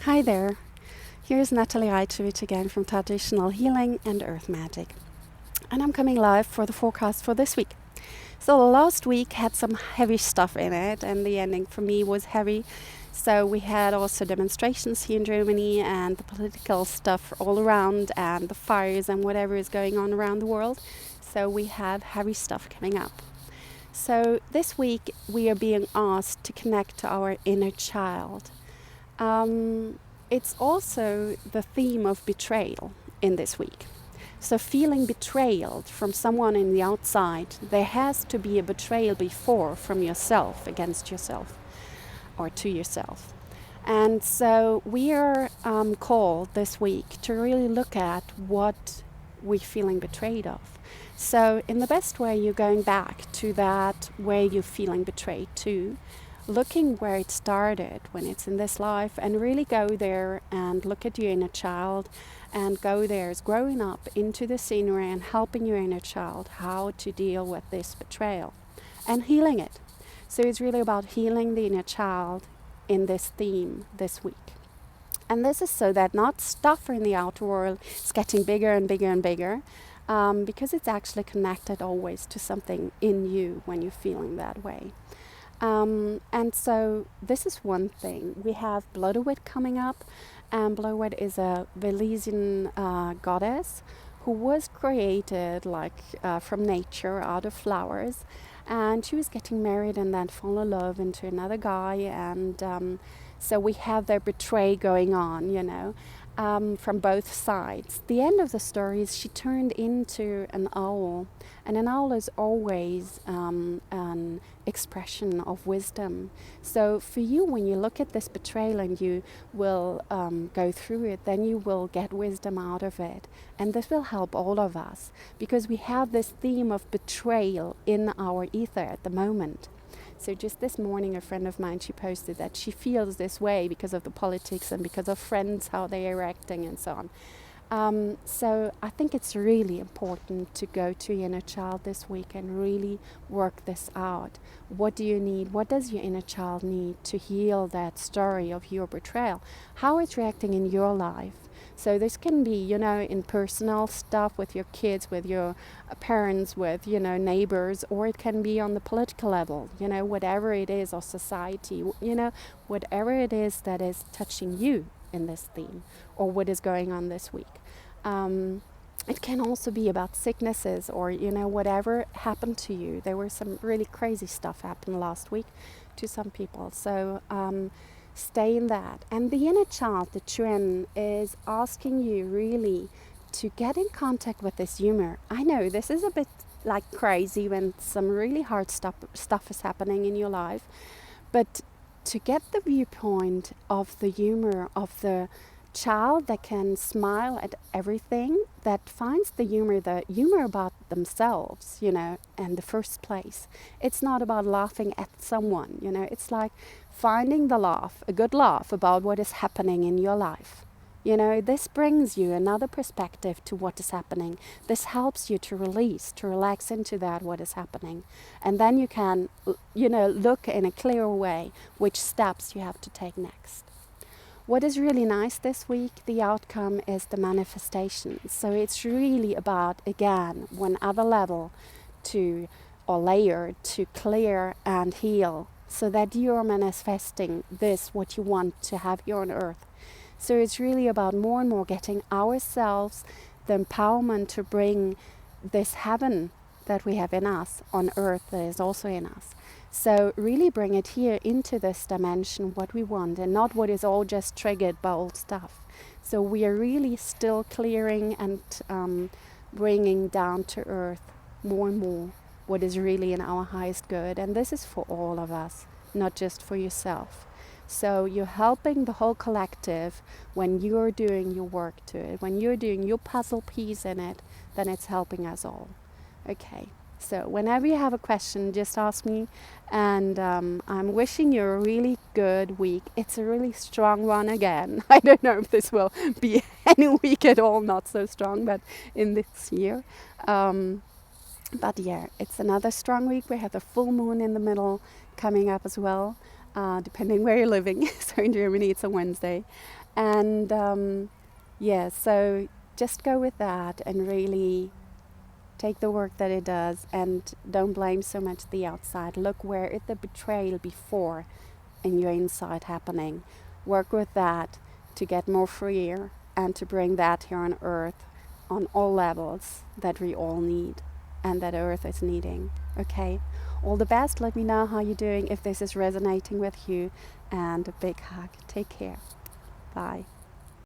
Hi there, here's Nataly Rajcevic again from Traditional Healing and Earth Magic. And I'm coming live for the forecast for this week. So last week had some heavy stuff in it, and the ending for me was heavy. So we had also demonstrations here in Germany and the political stuff all around and the fires and whatever is going on around the world. So we have heavy stuff coming up. So this week we are being asked to connect to our inner child. It's also the theme of betrayal in this week. So feeling betrayed from someone in the outside, there has to be a betrayal before from yourself, against yourself, or to yourself. And so we are called this week to really look at what we're feeling betrayed of. So in the best way, you're going back to that where you're feeling betrayed to, looking where it started when it's in this life, and really go there and look at your inner child and go there as growing up into the scenery and helping your inner child how to deal with this betrayal and healing it. So it's really about healing the inner child in this theme this week. And this is so that not stuff in the outer world is getting bigger and bigger and bigger, because it's actually connected always to something in you when you're feeling that way. And so this is one thing. We have Blodowit coming up, and Blodowit is a Belizean goddess who was created from nature out of flowers, and she was getting married and then fall in love into another guy, and so we have their betray going on, from both sides. The end of the story is she turned into an owl, and an owl is always an expression of wisdom. So for you, when you look at this betrayal and you will go through it, then you will get wisdom out of it. And this will help all of us, because we have this theme of betrayal in our ether at the moment. So just this morning, a friend of mine, she posted that she feels this way because of the politics and because of friends, how they are acting and so on. So I think it's really important to go to your inner child this week and really work this out. What do you need? What does your inner child need to heal that story of your betrayal? How it's reacting in your life? So this can be, in personal stuff with your kids, with your parents, with, neighbors, or it can be on the political level, whatever it is, or society, whatever it is that is touching you in this theme, or what is going on this week. It can also be about sicknesses or, whatever happened to you. There were some really crazy stuff happened last week to some people. So stay in that. And the inner child, the Chuen, is asking you really to get in contact with this humor. I know this is a bit like crazy when some really hard stuff is happening in your life, but to get the viewpoint of the humor of the child that can smile at everything, that finds the humor about themselves, in the first place. It's not about laughing at someone, it's like finding the laugh, a good laugh about what is happening in your life. This brings you another perspective to what is happening. This helps you to relax into that, what is happening. And then you can, look in a clear way which steps you have to take next. What is really nice this week, the outcome is the manifestation. So it's really about, again, one other level or layer to clear and heal, so that you're manifesting what you want to have here on earth. So it's really about more and more getting ourselves the empowerment to bring this heaven that we have in us on earth that is also in us. So really bring it here into this dimension, what we want, and not what is all just triggered by old stuff. So we are really still clearing and bringing down to earth more and more what is really in our highest good. And this is for all of us, not just for yourself. So you're helping the whole collective when you're doing your work to it. When you're doing your puzzle piece in it, then it's helping us all. Okay. So whenever you have a question, just ask me, and I'm wishing you a really good week. It's a really strong one again. I don't know if this will be any week at all, not so strong, but in this year. But yeah, it's another strong week. We have the full moon in the middle coming up as well. depending where you're living. So in Germany, it's a Wednesday. And yeah, so just go with that and really take the work that it does, and don't blame so much the outside. Look, where is the betrayal before in your inside happening? Work with that to get more freer and to bring that here on earth on all levels that we all need and that earth is needing. Okay, all the best. Let me know how you're doing, if this is resonating with you, and a big hug. Take care. Bye.